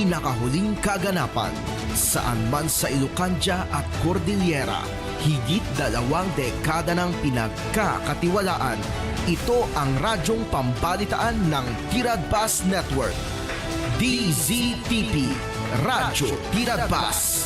pinakahuling kaganapan. Saan man sa Ilocania at Cordillera, higit 2 dekada ng pinagkakatiwalaan. Ito ang radyong pambalitaan ng Tiradpas Network. DZTP, Radyo Tiradpas.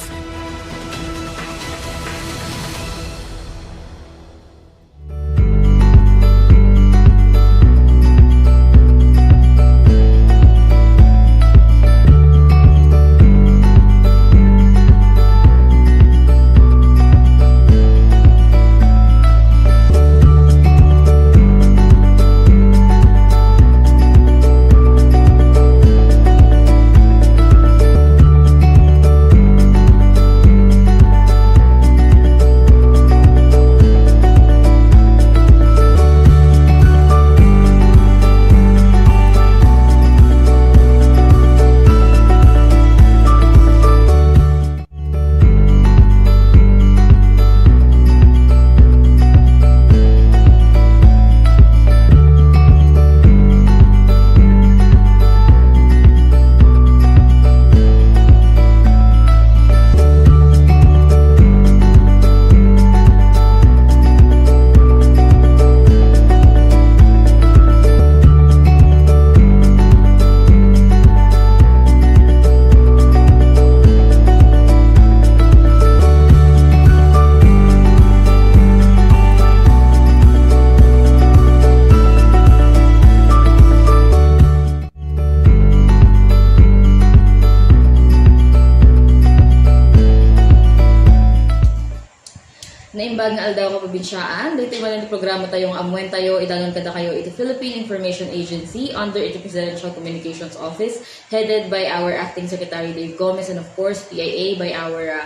Naimbag nga aldaw ka probinsyaan, dito man ang programa tayong amuan tayo, idanon kada kayo ito Philippine Information Agency under ito Presidential Communications Office, headed by our Acting Secretary Dave Gomez, and of course PIA by our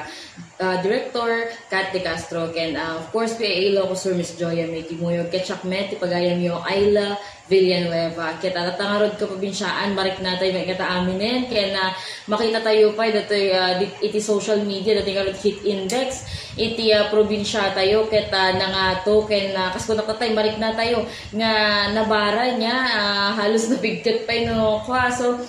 Director Kat De Castro, and of course PIA Locusur Miss Joya May Kimuyog, Ketchakmet, Ipagayam yo Ayla Villanueva. Kita tatangarod ka probinsyaan, marik natay may kataaminen, kaya na makita tayo pa iti social media, dati karod hit index, iti probinsya tayo, kita na nga to, kaya kasko nakatay, marik na tayo, nga nabara niya, halos nabigkat pa no kwa. So,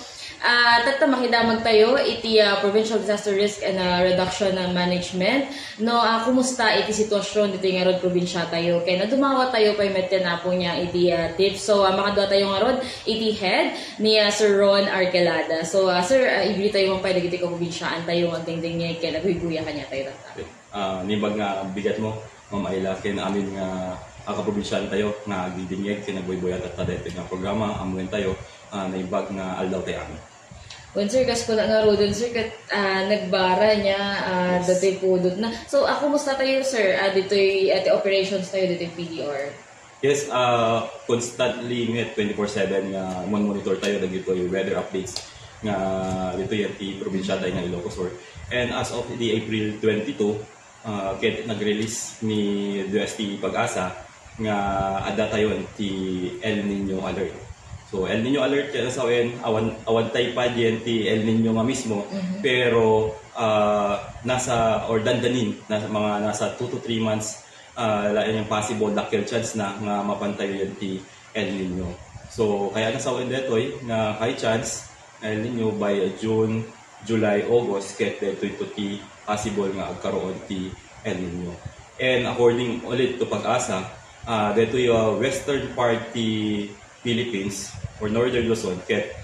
tata makidamag tayo iti Provincial Disaster Risk and Reduction Management. No, kumusta iti sitwasyon dito nga rod probinsya tayo. Kaya nadumawa tayo pa imetyan na po niya iti tips. So, makadwa tayo nga rod iti head ni Sir Ron Arquelada. So, sir, ibili tayo mong pwede iti probinsyaan tayo ang tingting niya, kaya naghuiguya kanya tayo. Nibag nga bigat mo, Ma'am Ayla, kaya amin nga kaprobinsyaan tayo nga agdidinyeg, kaya nagboy-boyat at tadete nga programa, amuin tayo, naibag nga aldaw tayo amin. When sir, kasko na nga rodon sir, nagbara niya, dato'y pudot na. So, kumusta tayo sir? Dito'y operations tayo, dito'y PDR? Yes, constantly nga 24/7 nga monitor tayo dito yung weather updates nga dito yung probinsya tayo ng Ilocos Sur. And as of the April 22, kaya nag-release ni DOST Pag-asa nga ada tayo ti El Nino alert. So El Nino alert kaya sa awan tayo pa diyan ti El Nino nga mismo, pero nasa or dandanin nasa 2 to 3 months lain yung possible dakil chance na nga mapantay yan ti El Nino. So kaya nasa detoy nga high chance El Nino by June, July, August, ket detoy to ti possible nga agkaroon ti El Nino. And according ulit to Pag-asa, detoy western part ti Philippines or northern Luzon, ket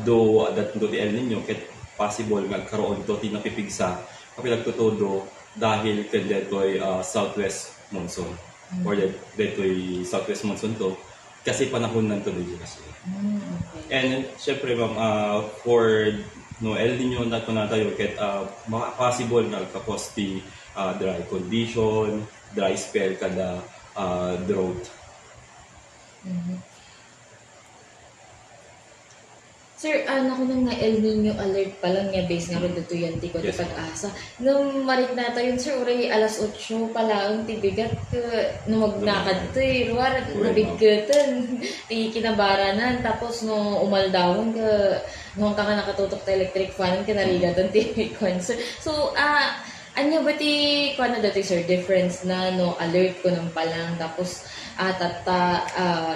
do ti El Nino, ket possible nga agkaroon to ti napipigsa kapilagtutodo dahil ket detoy southwest monsoon or detoy southwest monsoon to kasi panahon nan to dito kasi. And syempre ma'am, for El Nino na tayo ket possible nga kapos ti dry condition, dry spell kada drought. Sir, ko nang nga El Nino alert pa lang niya base nga ron dito yan ti ko ti Pag-asa. Nung marik na tayo yun sir, uray alas 8 pala ang tibigat no magnakad to ruwar nabigatan ti kinabaranan, tapos no umaldawon ka nung ka nakatutok ta electric fan kinarigatan ti concert. So anya ba ti kuan na dati sir difference na no alert ko nang palang, tapos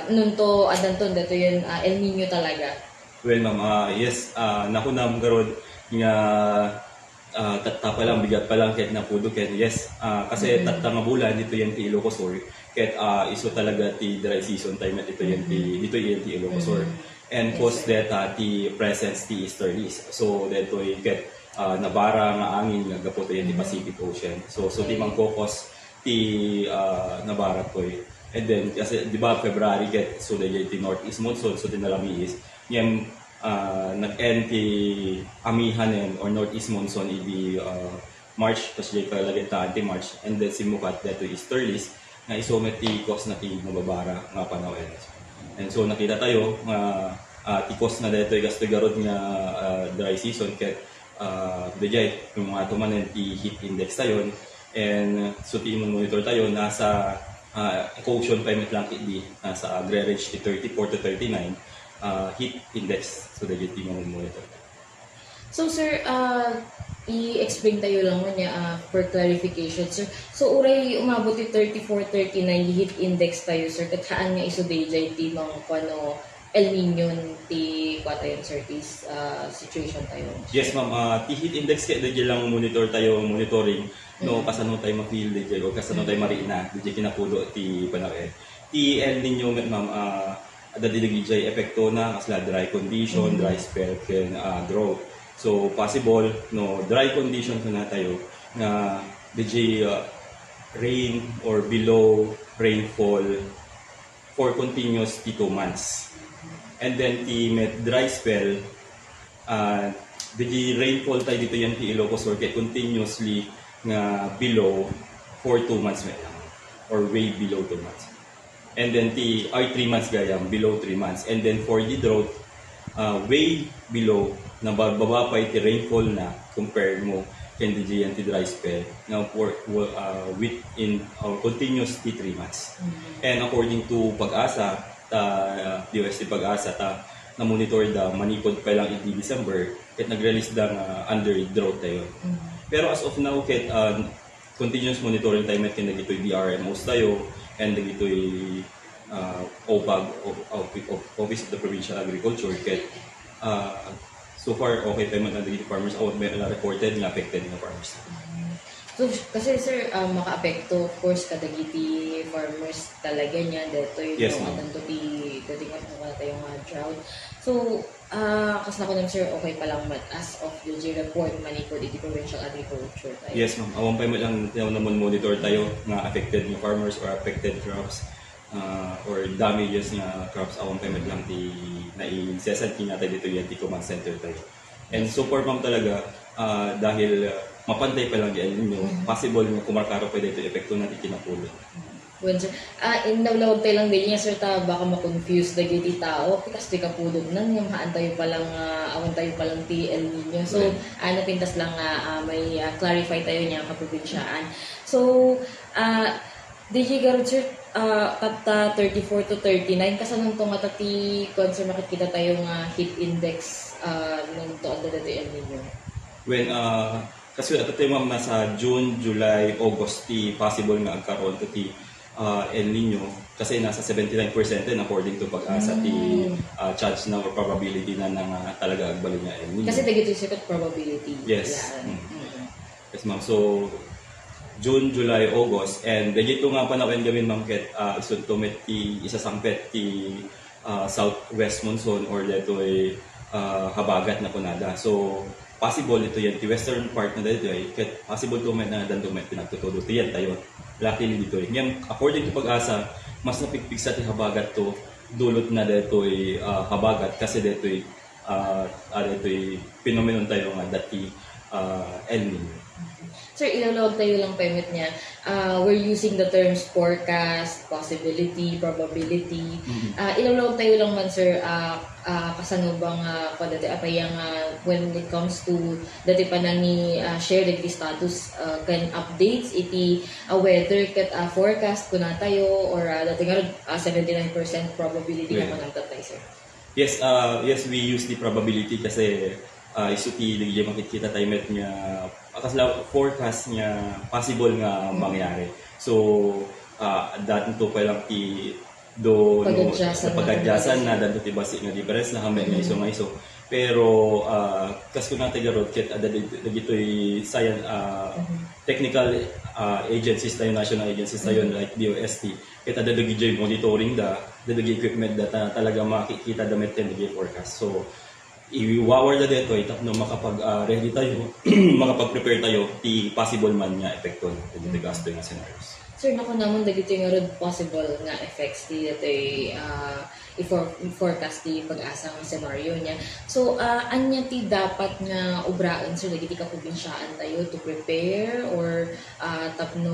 nung to adanton dato yun El Nino talaga. Well ma'am, yes, nakunam garod nga tatta pa lang, bigat pa lang kahit napudo kahit yes. Kasi tatta nga bulan dito yan ti Ilocos Sur. Kahit iso talaga ti dry season time at dito yan ti Ilocos Sur. And post that ti presence ti easterlies. So dito kahit nabara nga angin nga gapo to yan ti Pacific Ocean. So ti mangkokos ti nabara to And then kasi di ba February kahit so dahil ti northeast monsoon so tinalami is yan nag-end ti amihanen or northeast monsoon idi March kasi jay kalagay ta anti-March and then simukat dito easterlies nga isumet ti kos na ti nababara nga panahon. And so nakita tayo nga ti kos na dito gasto garod nga dry season ket dejay yung mga tumanen ti heat index tayo and so ti monitor tayo nasa quotient payment lang idi nasa average ti 34 to 39 heat index so that yung team monitor. So sir, i-explain tayo lang mo niya for clarification sir. So uray umabot yung 34-39 heat index tayo sir. Kathaan nga iso day ti mga kuano El Nino ti kwata yun sir this situation tayo. Yes ma'am, ti heat index kaya dahil lang monitor tayo monitoring no kasano tayo ma-feel dahil o kasano tayo marina dahil kinapulo ti panawin. Ti El Nino ma'am dadilig jay epekto na kasla dry condition, dry spell ken drought. So possible no dry condition na tayo na DJ rain or below rainfall for continuous 2 months. And then ti met dry spell DJ rainfall tayo dito yan ti Ilocos Sur kay continuously nga below for 2 months lang or way below 2 months. And then the 3 months gayam below 3 months. And then for the drought, way below na bababa pa iti rainfall na compared mo can the GNT dry spell now for within continuous 3 months. And according to Pag-asa, DOST Pag-asa na monitor da manipod pa lang in December ket nag-release da under drought tayo. Pero as of now ket continuous monitoring time at kinagitoy DRMOs tayo and dagitoy OPAG, Office of the Provincial Agriculture ket so far okay pa man dagiti farmers may reported nga affected nga farmers. So kasi sir maka-apekto of course kadagiti farmers talaga niya dito yung yes, atanto ti datingan mo tayo nga drought. So kas na ko lang sir okay pa lang as of the report manipod iti provincial agriculture tayo. Yes ma'am, awan pa man lang naman monitor tayo nga affected nga farmers or affected crops or damages nga crops awan pa man lang ti nai-sesad natin dito yan ti command center tayo. And so far ma'am talaga dahil mapantay pa lang yan ninyo, possible nga kumarkaro pa dito epekto natin kinapulo. Well, sir, inawlawag tayo lang din niya, sir, baka ma-confuse na giti tao, kasi kapudog nang yung haan tayo palang, awan tayo palang ti El Nino. So, pintas lang may clarify tayo niya kaprobinsyaan. So, DJ Garud, sir, kata 34 to 39, kasanong itong atati, sir, makikita tayo nga heat index nung to ang dati El Nino? When, kasi at tayo ma'am nasa June, July, August, ti possible nga agkaroon to ti El Nino kasi nasa 79% din according to Pag-asa ti chance na or probability na talaga agbali nga El Nino. Kasi dagito yung second probability. Yes. Yes ma'am. So, June, July, August and dagito nga panawin gawin ma'am ket isun to met ti isasangpet ti southwest monsoon or dito ay habagat na kunada. So, possible ito yan, ti western part na dito ay possible to met na dan to met pinagtutudo ti yan tayo. Luckily dito yan, according to Pag-asa, mas napigpig sa ti habagat to dulot na dito ay habagat kasi dito ay phenomenon tayo nga dati El Nino. Sir, ilalawag tayo lang permit niya. We're using the terms forecast, possibility, probability. Ilalawag tayo lang man, sir, kasano bang dati apayang when it comes to dati pa na ni share the status can updates iti weather kat forecast ko na tayo or dati nga 79% probability na manang tatay, sir. Yes, yes, we use the probability kasi isuti digya makikita tayo met nga kasla forecast nga possible nga mangyari. So dato to pa lang ti do pag-adyasan na dato ti basi nga difference na hamay nga iso Pero kas ko natin garot ket ada ditoy science technical agencies tayo, national agencies tayo like DOST, ket ada dagitoy monitoring dagi equipment data talaga makikita damit and dagi forecast. So i-wawar da dito tapno makapag ready tayo makapag-prepare tayo ti possible man nga epekto dito gasto nga scenarios. Sir, naku naman dagito yung road possible nga effects di ditoy i-forecast di pag-asa ng scenario niya. So, anya ti dapat nga ubraan sir dagiti ka probinsyaan tayo to prepare or tapno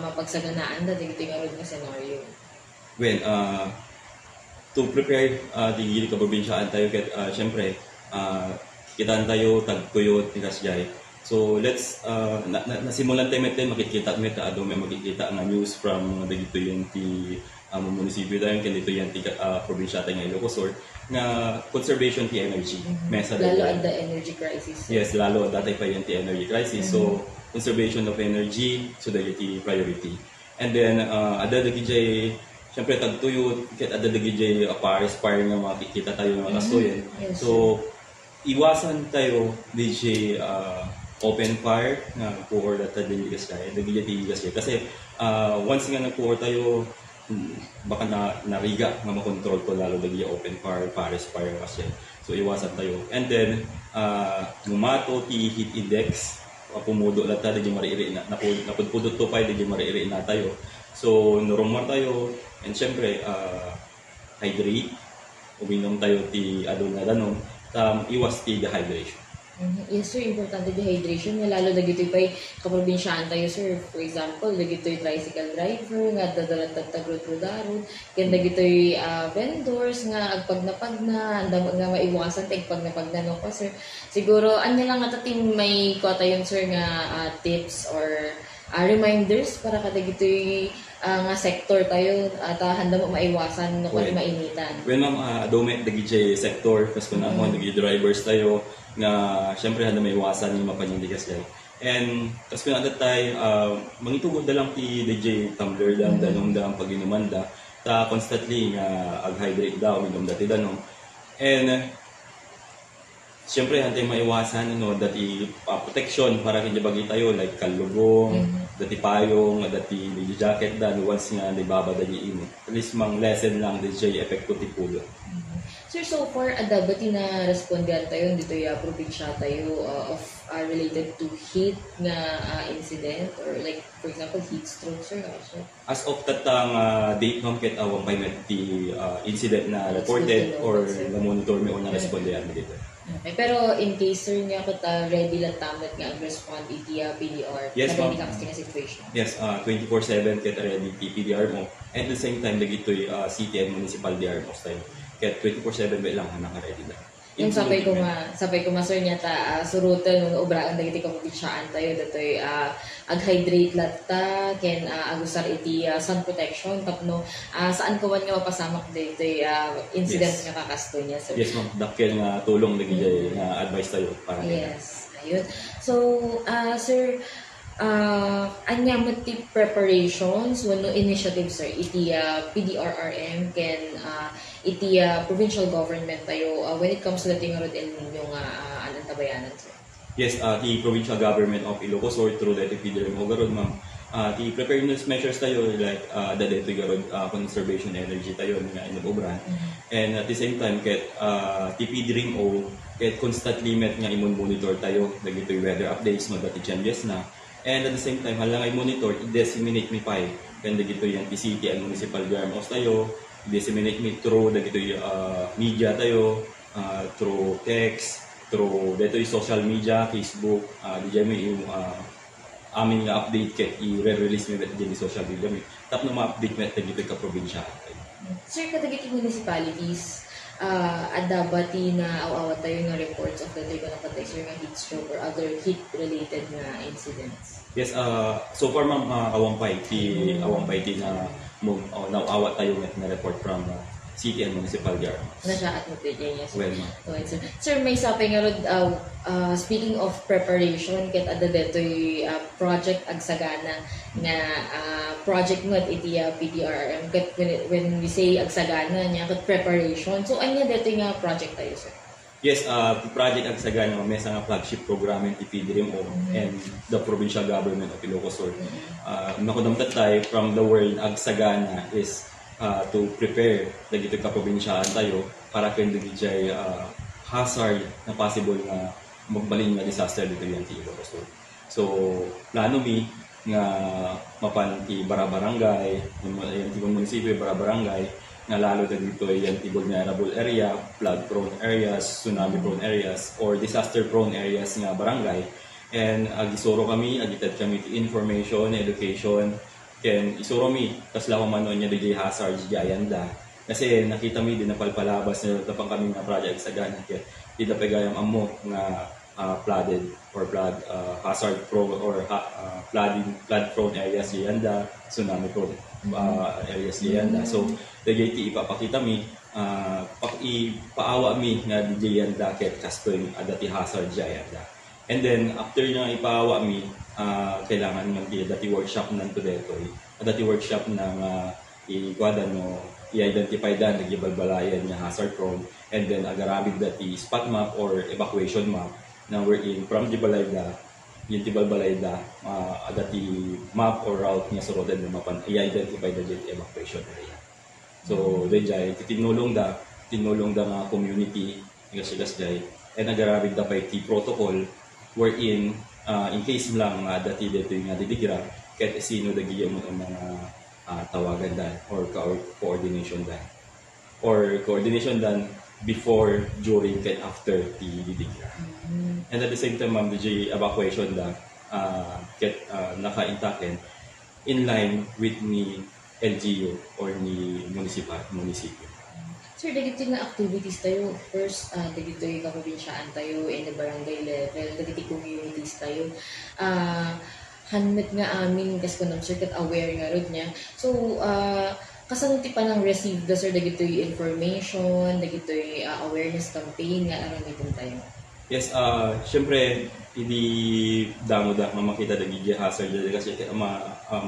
mapagsaganaan da dagito yung road nga scenario? Well, to prepare di ka probinsyaan tayo ket syempre kitaan tayo tagtuyot ni Kasjay. So let's nasimulan tayo met makikita met ado may makikita nga news from dagito yung ti munisipyo tayo ken dito yan ti probinsya tayo nga Ilocos Sur nga conservation ti energy. Mesa Lalo at the energy crisis. Yes, lalo dati pa yung ti energy crisis. So conservation of energy so dagiti priority. And then ada dagiti siyempre tagtuyot ket ada dagiti aspire nga makikita tayo nga kastoyen. Yes, So iwasan tayo DJ open fire nga puhor data din gas kaya dagiti gas kaya kasi once nga nagpuhor tayo baka nariga nga makontrol to lalo dagiti open fire forest fire kasi. So iwasan tayo. And then gumato ti heat index pumudo lata dagiti mariiri na napudpudot to pa dagiti mariiri na tayo. So normal tayo and syempre hydrate uminom tayo ti adon nga danon iwas ti dehydration. Yes sir, importante dehydration nga lalo dagitoy pay kaprobinsyaan tayo sir. For example, dagitoy tricycle driver nga dadalat tagrod-rodarod, ken dagitoy vendors nga agpag na nga maiwasan tag pag no pa sir. Siguro anya lang nga tatim may kuha yon sir nga tips or reminders para kada dagitoy nga sector tayo at handa mo maiwasan no kung mainitan. Well ma'am, adomet dagiti sector kas kun amon dagiti drivers tayo nga syempre handa maiwasan yung mapanindigas dai. And kas kun adat tay mangitugod da lang ti DJ tumbler dam danom dam paginuman da ta constantly nga ag-hydrate daw minom dati danom. And syempre hantay maiwasan no dati protection para hindi bagi tayo like kalugong, dati payong, dati jacket da once nga nibaba dali imo. At least mang lesson lang DJ epekto ti pulo. Sir, so far adabati na respondan tayo dito ya probinsya tayo of related to heat nga incident or like for example heat stroke sir also. As of tatang date ma'am ket awang by ti incident na reported or na monitor mi or na respondan dito. Okay, pero in case sir nga kita ready lang tamat nga respond iti PDR yes, kada hindi ka kasi nga situation. Yes, 24/7 ket ready ti PDR mo. And at the same time dagitoy city and municipal DR mo tayo. Ket 24/7 ba lang naka-ready na. Yung sapay ko nga sir niya ta surutan nung obraan dagiti ka probinsiyaan tayo datoy ag-hydrate latta ken agusar iti sun protection tapno saan ko man nga mapasamak dito incident nga kakasto niya sir. Yes ma'am, dakkel nga tulong lagi nga advice tayo para yes ayun so sir anya mati preparations wano initiatives sir iti PDRRM ken iti provincial government tayo when it comes to the tingarod El Nino nga anantabayanan sir. Yes, the provincial government of Ilocos Sur through the PDRM Ogarod ma'am. The preparedness measures tayo like the dito garod conservation energy tayo nga inobran. And at the same time ket TPDRM o ket constantly met nga imon monitor tayo dagitoy weather updates no dati changes na. And at the same time hala nga monitor i-disseminate mi pay ken dagitoy ang city and municipal governments tayo disseminate mi through dagitoy media tayo through text through dito yung social media, Facebook, diyan may yung aming update ket i-release mi diyan social media mi. Tap na ma-update mi dito ka probinsya. Sir, kadagiti municipalities adabati na awawat tayo nga reports of the day na patay sir nga heat stroke or other heat related nga incidents. Yes, so far ma'am awampay ti na nawawat tayo nga report from city and municipal government. Nasya at mapigyan niya. Well, ma'am. Okay, sir. Sir, may sapay nga rod, speaking of preparation, ket ada detoy project agsagana nga project mo at iti PDRRM. Ket when we say agsagana niya, ket preparation. So, anya detoy nga project tayo, sir? Yes, the project Agsagan nga mesa nga flagship program ng TPDRMO and the provincial government of Ilocos Sur. Nakudamtat tayo from the word Agsagana is to prepare dagito ka probinsyaan tayo para kay dagiti hazard na possible nga magbalin nga disaster dito yan ti Ilocos Sur. So, plano mi nga mapan ti Barabarangay, yung tibong munisipyo Barabarangay, nga lalo na dito ay yung vulnerable area, flood-prone areas, tsunami-prone areas, or disaster-prone areas nga barangay. And agisuro kami, agitad kami to information, education, ken isuro mi, kasla ko manon niya DJ hazards gayanda. Kasi nakita mi din na palpalabas na tapang kami nga project sa gana, kaya di na pegayang amo nga flooded or flood hazard prone or flood-prone areas gayanda, tsunami-prone areas gayanda. So, dagiti ipapakita mi, ipaawa mi nga DJ yanda ket kastoy adati hazard jayanda. And then after nga ipaawa mi, kailangan man ti dati workshop nan to detoy. Dati workshop na nga igwada no i-identify da nagibalbalayan nga hazard prone, and then agarabig dati spot map or evacuation map na wherein from di balayda yung tibalbalayda adati map or route nga surodan na mapan i-identify da dati evacuation area. So, dahil tinulong da nga community, igas jay, and nagarabig da pa iti protocol wherein in case lang dati dito yung didigra, kahit sino dagiyam mo ang mga tawagan dan or coordination dan. Or coordination dan before, during, and after the didigra. And at the same time, ma'am, DJ evacuation da, kahit naka-intaken in line with ni LGU or ni munisipyo. Sir, dagiti nga activities tayo. First, dagito yung kaprobinsyaan tayo in the barangay level, dagiti communities tayo. Hanmet nga amin, kasi kung sir, kat aware nga rod niya. So, kasanuti pa ng receive the sir, dagito yung information, dagito yung awareness campaign nga aron dito tayo. Yes, syempre, hindi damo da makita da gigi hazard da kasi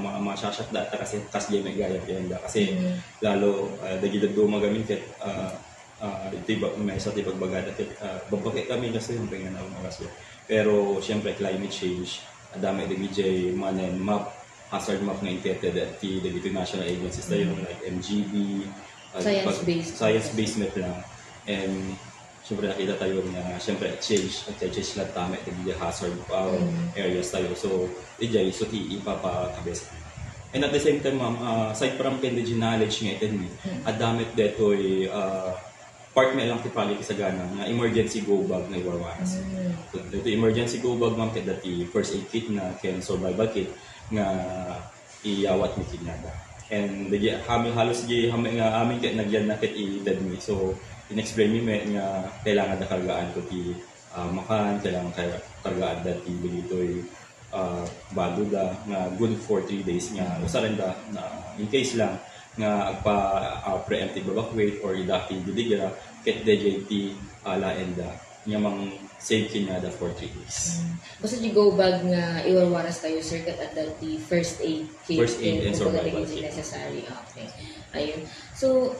masasyak data kasi kasya may gaya da kasi lalo dagi dagdo magamin ket ito may sa tibag bagada ket babaki kami kasi yung pengen na umaras pero syempre climate change dami da gigi manen map hazard map nga intended at the national agencies tayo like MGB science-based map lang, and siyempre nakita tayo na siyempre change lang tama ito hazard areas tayo. So, ijay, so ipapakabes. And at the same time, ma'am, aside from indigenous knowledge nga ito ni, adamit dito part may lang tipali sa gana nga emergency go bag na iwarwaras. So, ito emergency go bag, ma'am, kaya dati first aid kit na kaya survival kit nga iyawat ni kinada. And halos nga amin kaya nagyan na kit i-dead me. So, in-explain mi nga kailangan na kargaan ko ti makan, kailangan kargaan dati dito'y baduda nga good for 3 days nga usaran da na in case lang nga preemptive evacuate or idaki didigira ket DJT laen da nga mang save kinyada for 3 days. Basta di go bag nga iwarwaras tayo sir kat at dati first aid kit and survival kit necessary. Okay. Ayun. So,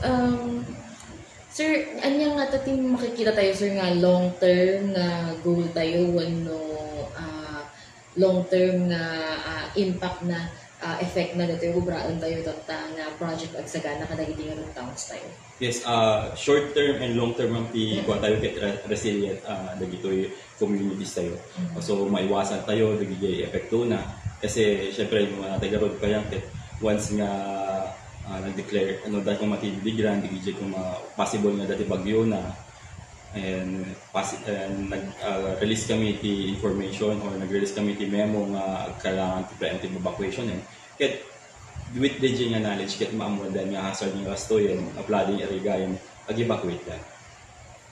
sir, anya nga tating makikita tayo sir nga long-term na goal tayo wano long-term na impact na effect na dito ubraan tayo tata nga project Agsagana kadagiti nga towns tayo. Yes, short-term and long-term ang kuha tayo kay resilient dagitoy communities tayo. So maiwasan tayo dagiti epekto na kasi syempre yung mga taga-road pa yan once nga nag-declare dahil kung matidigran, digijay kung possible nga dati bagyo na and nag-release kami ti information or nag-release kami ti memo nga kailangan ti preemptive evacuation ket with DJ nga knowledge ket maamuan nga hazard nga rasto yung flooding area yung ag-evacuate da.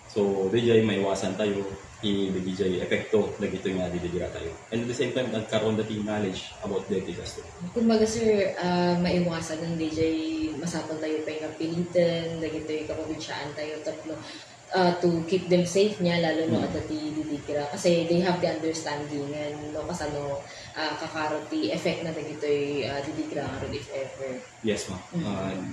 So DJ maiwasan tayo i-DJ epekto dagito nga didigira tayo. And at the same time nagkaroon dati knowledge about the disaster. Kumbaga sir, maiwasan ng DJ masapal tayo pa nga pilitan, dagito yung kaprobinsyaan tayo tatlo. to keep them safe niya lalo no at ti didikira kasi they have the understanding and no kasano kakaroti effect na dagitoy didikira nga ron if ever. Yes, ma'am.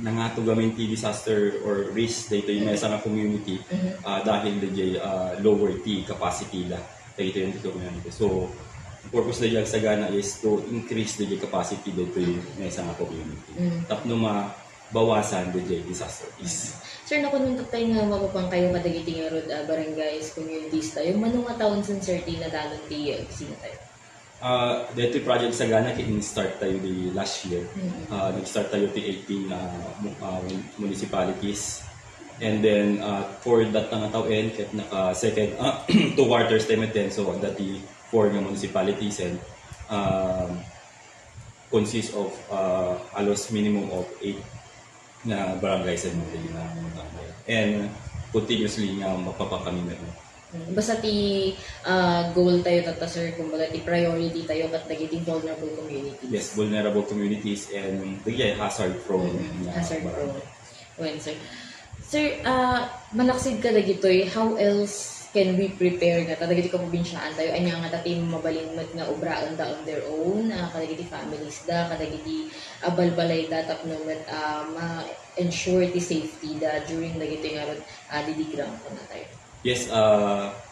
Nangato gamin ti disaster or risk dito yung sa nga community dahil DJ lower ti capacity da dito yung community. So, ang purpose na sagana is to increase the capacity dito yung sa nga community. Tapno mabawasan DJ disaster risk. Sir, nakunong tatay nga mapapang kayo kadagiti nga road barangays, communities tayo. Manong nga taon sin sir ti nadanon ti opisina tayo? Dito yung project sa Ghana, in-start tayo di last year. Nag-start tayo di 18 municipalities. And then, for that nga taon, kahit naka-second, 2 quarters time at 10, so dati 4 nga municipalities and consists of alos minimum of 8 na barangays and and continuously nga mapapakami na. Basta ti goal tayo tata sir, kumbaga ti priority tayo kat nagiging vulnerable communities. Yes, vulnerable communities and hazard prone. Hazard prone. Well, sir. Sir, malaksid ka dagitoy, how else can we prepare nga kadagiti ka probinsyaan tayo anya nga tati mabalinmat nga obraon da on their own kadagiti families da kadagiti balbalay da tapno met ma-ensure the safety da during dagiti nga didigram ko na tayo. Yes,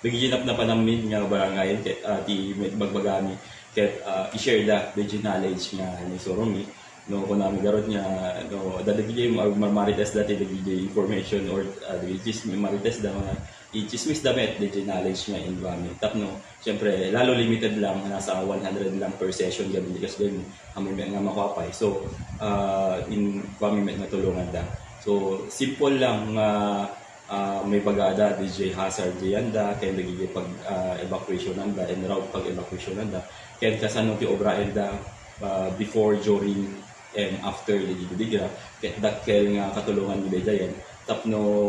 nagiginap na pa namin nga barangayan ket ti magbagami ket i-share da the knowledge nga ni Soromi no kung namin garot niya no dadagiti marites dati dagiti information or dagiti marites da mga i-chismis damit the knowledge nga environment tapno syempre lalo limited lang nasa 100 lang per session gabi kasi din kami nga makapay so in kami nga tulungan da so simple lang may bagada DJ hazard dianda kay nagigi pag evacuation nanda and route pag evacuation nanda kay kasano ti obra da before during and after the didigra kay nga katulungan ni dayan tapno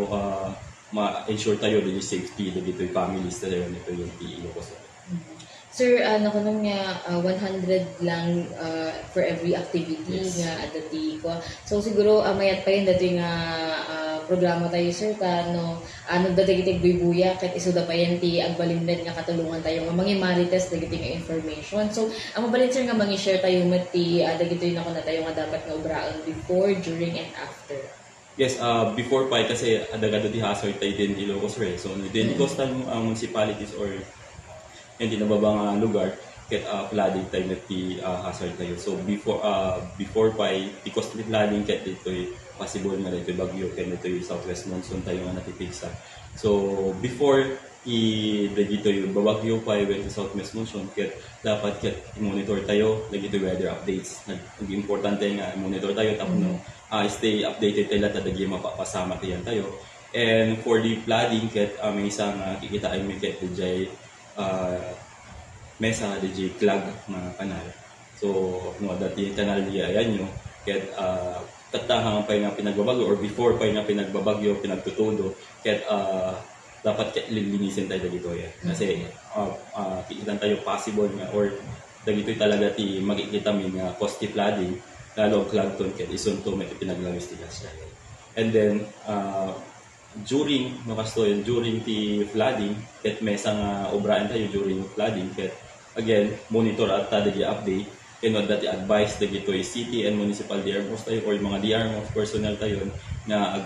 ma-ensure tayo din yung safety dito yung families tayo nito yung Ilocos. Sir, nakunong nga 100 lang for every activity nga adati ko. So siguro mayat pa yun dati nga programa tayo sir ka no ano dagiti buya ket isuda pa yan ti agbalimnet nga katulungan tayo nga mangimarites dagiti nga information. So ang mabalin sir nga mangi-share tayo met ti dagiti na na tayo nga dapat nga obraon before, during and after. Yes, before pa kasi adagado ti hazard tayo din Ilocos so din coastal municipalities or hindi nababang lugar ket flooding tayo net ti hazard tayo. So before pa ti coastal flooding ket dito possible nga dito bagyo ket dito southwest monsoon tayo nga natipigsa. So before dito yung babagyo pa yung southwest monsoon ket dapat ket monitor tayo dito weather updates. Nag-importante nga monitor tayo tapno stay updated tayo lahat dagi mapapasama tiyan tayo. And for the flooding ket may isang kikitaan mi ket DJ mesa DJ clog mga kanal. So no dati kanal diya ayan nyo ket tatahang pa nga pinagbabagyo or before pa nga pinagbabagyo pinagtutudo ket dapat lilinisin tayo dito yan. Kasi kikitan tayo possible nga or dagito talaga ti makikita mi nga costly flooding lalo clog ton ket isunto may pinaglawis ti gas. And then during the flooding ket may nga obraan tayo during flooding ket again monitor at dagi update that advice dagito city and municipal DRMOs tayo or mga DRMOs personnel tayo nga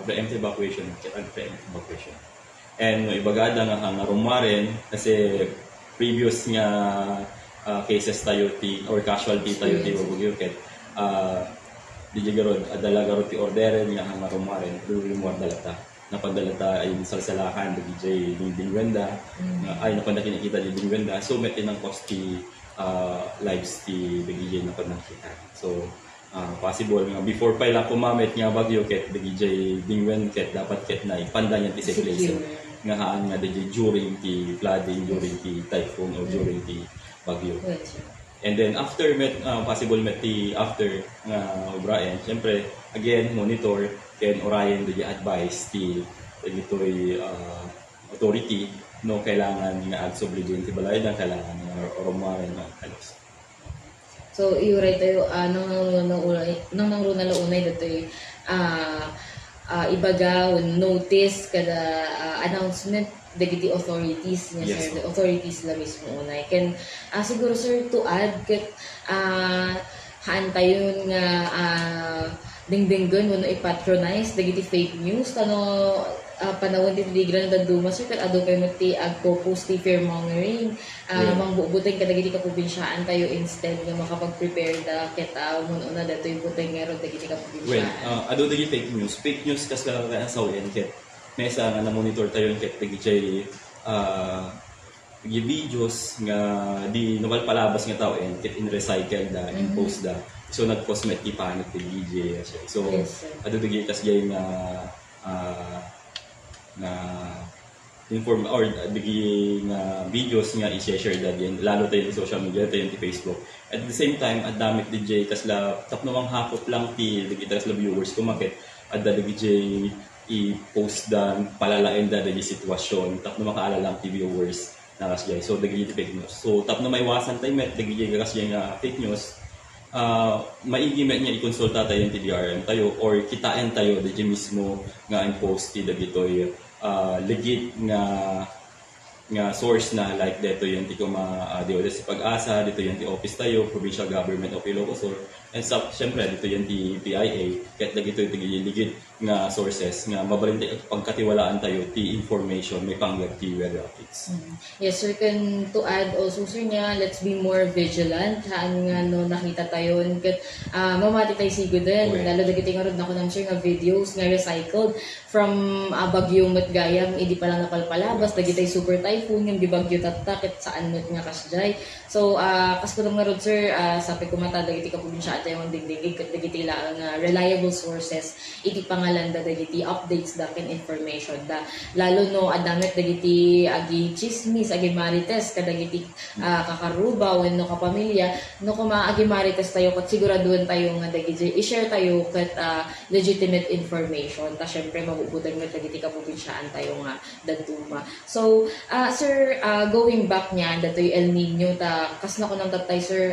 preemptive evacuation ket preemptive evacuation. And no ibagada nga rumaren kasi previous nga cases tayo ti or casualty tayo ti bagyo ket DJ garod adala garod ti orderen nga rumaren during mo dalata napadalata ay salsalahan DJ Ding Wenda ay napanakita ni Ding Wenda so may tinang cost ti lives ti DJ napanakita so possible nga before pa ila kumamit nga bagyo ket DJ Ding Wenda ket dapat ket na ipanda niya ti place nga haan nga DJ during ti flooding during ti typhoon or during ti bagyo. And then after possible met ti after nga obrayan syempre again monitor ken orayan di advice ti ditoy authority no kailangan nga agsobligin ti balay na kailangan nga rumaren nga kalos. So iuray tayo nang runa launay ditoy ibaga notice kada announcement dagiti authorities nga Yes, sir, the authorities la mismo unay ken siguro sir to add ket haan tayo nga dingdinggon wano i-patronize dagiti fake news kano panawon ti ligra na daduma sir ket ado kay mati agpo-post ti fear-mongering mangbubuting kadagiti kaprobensyaan tayo instead nga makapag-prepare da ket mun una datoy buteng ngero dagiti Well, kaprobensyaan. ado dagi fake news. Fake news kas ka sa wen ket mesa nga na-monitor tayo ket dagi videos nga di normal palabas nga tao and ket in recycle da in post da. So nag-cosmetic panik ti DJ siya. So Yes, sir. ado dagi kas jay nga inform or digi nga videos nga i-share da din lalo tayo sa social media tayo ti Facebook. At the same time at damit DJ kasla tapno ang hakop lang ti digi kasla viewers kumakit at da DJ i-post dan palalain da digi sitwasyon tapno makaalala lang ti viewers na kasjay. So digi ti fake news. So tapno maiwasan tayo met digi kasjay nga fake news. Maigi met niya i-konsulta tayo ti DRM tayo or kitain tayo digi mismo nga i-post ti dagitoy legit nga source na like dito yung ti DOS si Pag-asa, dito yung ti office tayo, Provincial Government of Ilocos Sur, and syempre dito yung ti PIA, kahit dito yung legit nga sources nga mabalintay at pagkatiwalaan tayo ti information may panggap ti weather updates. Yes, sir. Can to add also, sir, niya, let's be more vigilant. Haan nga, no, nakita tayo. Kat, mamati tayo sigo din. Okay. Lalo dagiti nga rod na ko ng sir nga videos nga recycled from Bagyo Matgayam, hindi pa lang napalpalabas. Dagiti super typhoon, yung di Bagyo tatakit saan mo't nga kasjay. So, kas ko nga rod, sir, sabi ko mata, dagiti kaprobinsya at yung dingdingig, kat dagiti lang reliable sources, iti pangalan da dagiti updates da kin information da. Lalo no, adamit dagiti agi chismis, agi marites, kadagiti kakaruba, wenno kapamilya, no kuma agi marites tayo, kat siguraduhan tayo nga dagiti, i-share tayo kat legitimate information. Ta syempre, mabubutan nga dagiti kaprobinsyaan tayo nga daduma. So, sir, going back niya, datoy El Nino, kas na ko nang tatay, sir,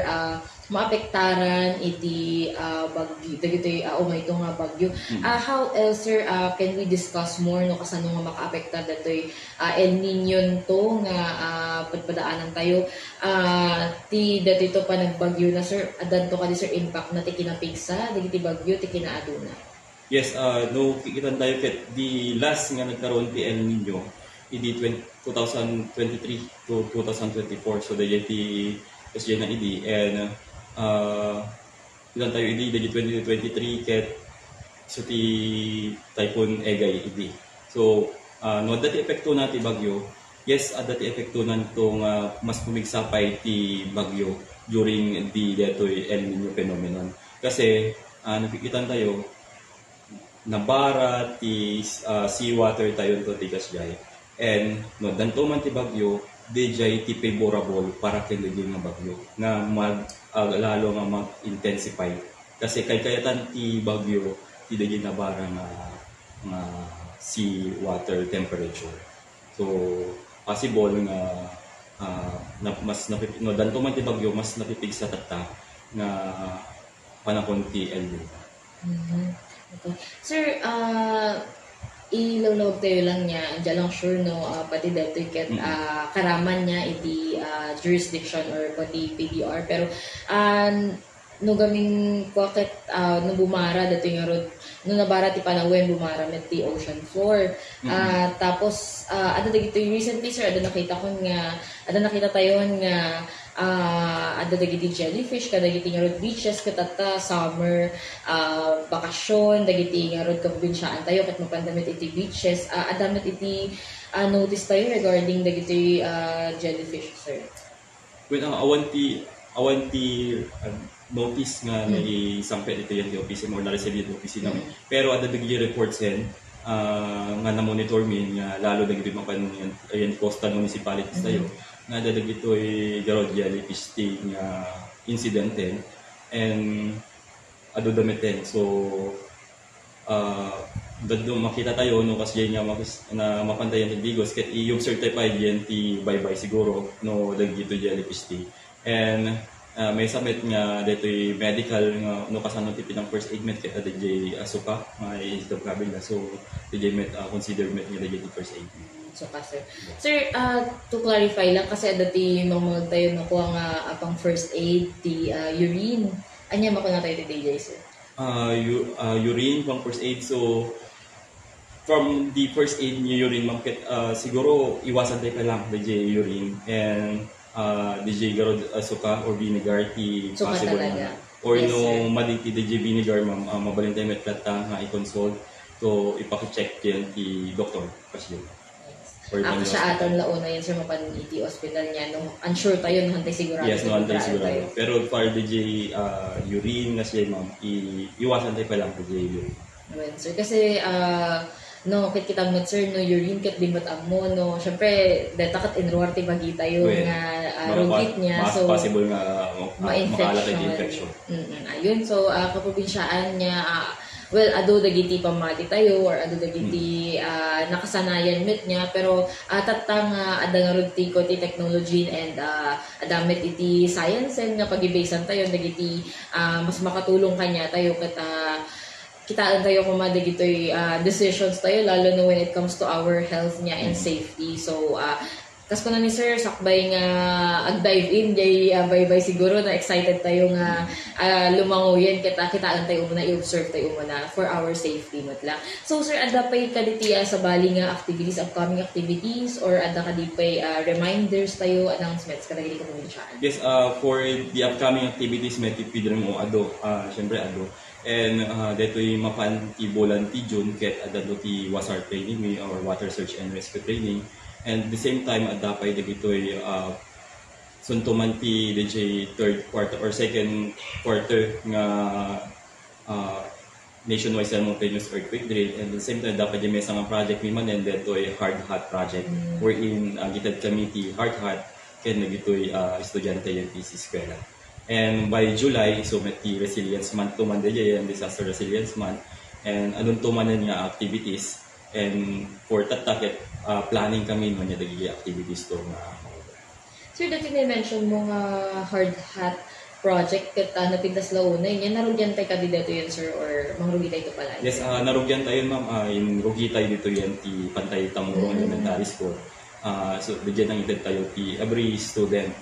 maapektaran iti bagyo dagitoy umay ito nga bagyo. How else, sir, can we discuss more no kasano nga makaapektar datoy El Nino to nga padpadaanan tayo ti datoy to pa nagbagyo na, sir, adan to kadi, sir, impact na ti kinapigsa dagiti bagyo ti kinaaduna. Yes, no kikitan tayo ket di last nga nagkaroon ti El Nino idi 2023 to 2024, so dayay ti kasi na idi and ilan tayo idi dagi 2023 ket so ti Typhoon Egay idi. So no dati epekto na ti bagyo. Yes, dati epekto nanto nga mas pumigsapay ti bagyo during the detoy El Nino phenomenon. Kasi nakikitan tayo nabara ti seawater tayo to ti kasjay. And no danto man ti bagyo DJ ti favorable para kay nga bagyo na lalo nga mag-intensify kasi kayatan ti bagyo ti DJ na barang nga sea water temperature. So possible nga mas no danto man ti bagyo mas napipig sa tata nga panahon ti El Nino. Okay. Sir, ilawlawag tayo lang niya, andyan lang sure no, pati dito ket karaman niya iti jurisdiction or pati PDR, pero no gaming bakit no bumara dito yung road no nabara ti Palawen bumara met ti ocean floor. Tapos ano dagito recently, sir, ada nakita tayo nga ada dagiti jellyfish kadagiti nga road beaches katata summer bakasyon dagiti nga road kaprobinsyaan tayo ket mapandamit iti beaches adamit iti notice tayo regarding dagiti jellyfish, sir. Well, awan ti notice nga naisampet ito yung office mo na receive yung office namin. Pero ada dagiti reports hen nga na-monitor min nga lalo dagiti mapan yan coastal municipalities tayo nga dadag ito ay garod jellyfish nga incident and ado damiten. So dadto makita tayo no kasi nga na mapantayan ti Bigos ket yung certified yan ti bye-bye siguro no dagito jellyfish and may submit nga dito'y medical nga no kasano ti pinang first aid met kaya DJ asuka may isdog kabila so DJ met consider met nga DJ first aid. So sir. Sir, to clarify lang kasi dati mga tayo nakuha nga apang first aid ti urine. Anya mako na tayo ti DJ sir. Urine pang first aid so from the first aid ni urine ma'am siguro iwasan tayo ka lang DJ urine and DJ garod suka or vinegar ti Suka possible talaga. na. Or Yes, no sir. maditi DJ vinegar ma'am mabalintay met plata nga i-consult so ipaki-check yan ti doktor kasi or Ako yung sa hospital. aton launa yan sir mapaniti hospital niya nung unsure tayo nung hantay sigurado. Yes, no antay tayo. siguro. Pero for DJ urine na siya ma'am iwasan tayo pa lang DJ urine. Well, sir, kasi no kit kita mo sir no urine kit din amo no syempre data kat enroar ti bagita yung Well, rugit niya mas so possible nga makalat tayo infection. Ayun so kaprobinsyaan niya well ado dagiti pamati tayo or ado dagiti nakasanayan met niya pero tatang ada nga rugti ko ti technology and adamit iti science and nga pagibasean tayo dagiti mas makatulong kanya tayo ket kitaan tayo kung madigito'y decisions tayo, lalo na when it comes to our health niya and safety. So, kas ko na ni Sir, sakbay nga ag-dive in, jay bye-bye siguro na excited tayo nga lumanguyan, kitaan tayo muna, i-observe tayo muna for our safety mat lang. So, Sir, ada pa'y kaditiya sa bali nga activities, upcoming activities, or ada kadipay reminders tayo, announcements, kadagili ka muna siya. Yes, for the upcoming activities may tipidrin mo ado, syempre ado. And deto'y mapan ti bulan ti June ket adado ti WASAR training or water search and rescue training. And at the same time adapay dagitoy suntuman ti DJ third quarter or second quarter nga nationwide simultaneous earthquake drill. And at the same time dapat di may nga project mi man and deto'y hard hat project wherein gitad kami ti hard hat ken nagitoy estudyante yan ti eskwela. And by July, so may Resilience Month to man and Disaster Resilience Month. And anong tumanan nga activities. And for tatakit, planning kami man yung dagigi activities to na Sir, dati na-mention mo nga hard hat project kat napintas launa. Yan, narugyan tayo kandidato yun, sir, or mangrugi tayo ito pala? Yes, narugyan tayo ma'am. Yung rugi tayo dito yan, ti Pantay Tamurong Elementary School. So, bigyan ng edad tayo, every student,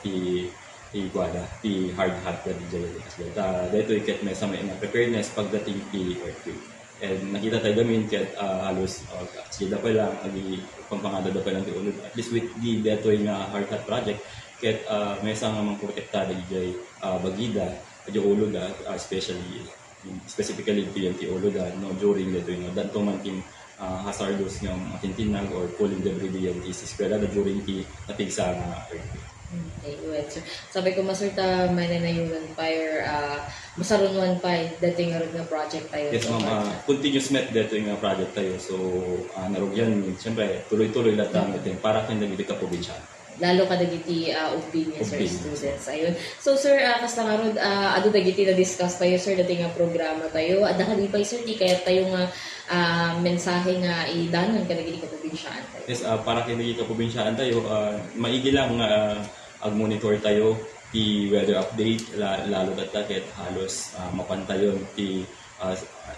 Iguada, ti hard hat ka di jayo kasi dito iket may sa may preparedness pagdating ti earthquake. And nakita tayo gamin ket halos sila pa lang agi pampangada pa lang ti ulod. At least with the dito nga hard hat project ket may sa nga mangprotekta di jay bagida di ulod specifically ti ulod no during dito no danto man tin hazardous nga matintinag or falling debris di yan is eskwela during ti natigsa nga earthquake. Okay, well, sir. Sabi ko, masurta mananayunan pa or masarunwan pa dating nga project tayo. Yes, ma'am. Continuous met dito yung project tayo. So, narugyan, siyempre, tuloy-tuloy lahat namin ito. Para kang nagigit ka probinsya. Lalo ka dagiti opinion, sir, Opinion. students. Ayun. So, sir, kasta nga ron, ado dagiti na-discuss tayo, sir, dating nga programa tayo. Ada ka di pa, sir, di kaya tayo nga mensahe nga idanon ka dagiti ka probinsyaan tayo. Yes, para kang nagigit ka probinsyaan tayo, maigi lang ag-monitor tayo the weather update, lalo at takit halos mapantayon the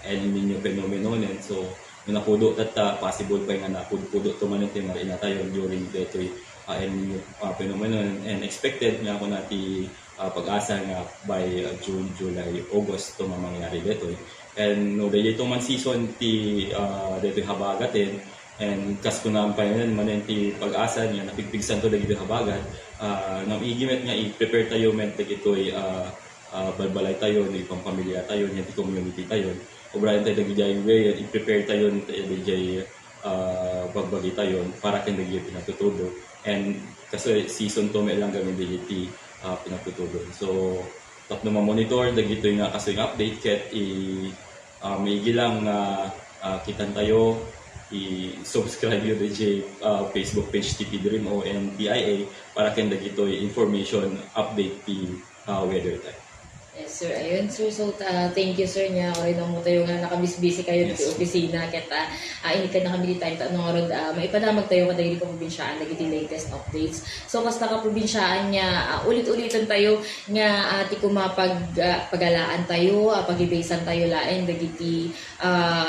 El Nino phenomenon. And so, nakudo at possible pa nga nakudo tumanon tayo marina tayo during dito El Nino phenomenon. And expected nga ako nati pag-asa nga by June, July, August ito mangyari dito. And no, dito man season ti dito habagatin. And kas ko na pa yun, manenti pag-asa niya, napigpigsan to lagi habagat. Nang igimet nga, i-prepare tayo, ment ito'y balbalay tayo, pang pamilya tayo, hindi community tayo. Obrayan tayo lagi dyan way, i-prepare tayo, lagi bagbagi tayo, para kang lagi pinatutudo. And kasi season to may lang gamin lagi pinatutudo. So, tap na monitor lagi ito nga kasi update, ket may gilang kitan tayo, i-subscribe yun DJ Facebook page TP Dream o NBIA para kenda gito information update the weather time. Yes, sir. Ayun, sir. So, thank you, sir, niya. Ako rin mo tayo nga nakabis-busy kayo Yes. sa opisina. Kita, hindi ka nakabili tayo. Anong oras, maipanamag tayo kada hindi probinsyaan, naging latest updates. So, kas nakaprobinsyaan niya, ulit-ulitan tayo nga ti pagalaan tayo, pag-ibasean tayo lain, dagiti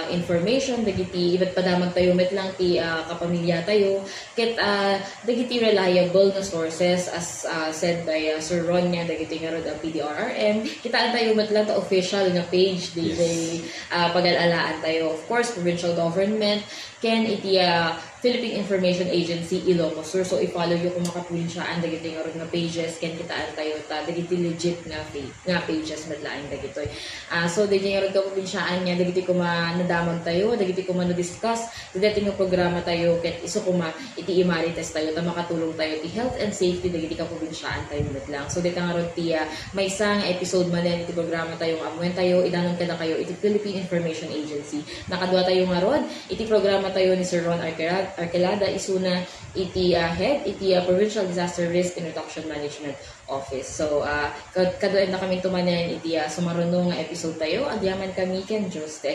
information, dagiti iba't padamag tayo, met lang ti kapamilya tayo. Ket, dagiti reliable na sources as said by Sir Ron niya, dagiti nga ron PDRRM. Kitaan tayo matlang ta official na page DJ pag-alalaan tayo. Of course, provincial government can iti Philippine Information Agency Ilocos Sur. So i-follow yo kung makapulinsaan dagiti nga ron nga pages ken kitaan tayo ta dagiti legit nga pages madlaing dagitoy. So dagiti nga ron ka probinsyaan niya dagiti ko nadamag tayo, dagiti ko na-discuss, dagiti nga programa tayo ket isu kuma iti imarites tayo ta makatulong tayo ti health and safety dagiti ka probinsyaan tayo madlang. So dito nga ron ti may isang episode man iti programa tayo amuan tayo idanon kada kayo iti Philippine Information Agency. Nakadua tayo nga ron iti programa tayo ni Sir Ron Arquelada isuna iti head iti Provincial Disaster Risk and Reduction Management Office. So kaduan na kami tumanan iti sumarunong nga episode tayo. Agyaman kami ken Diyos te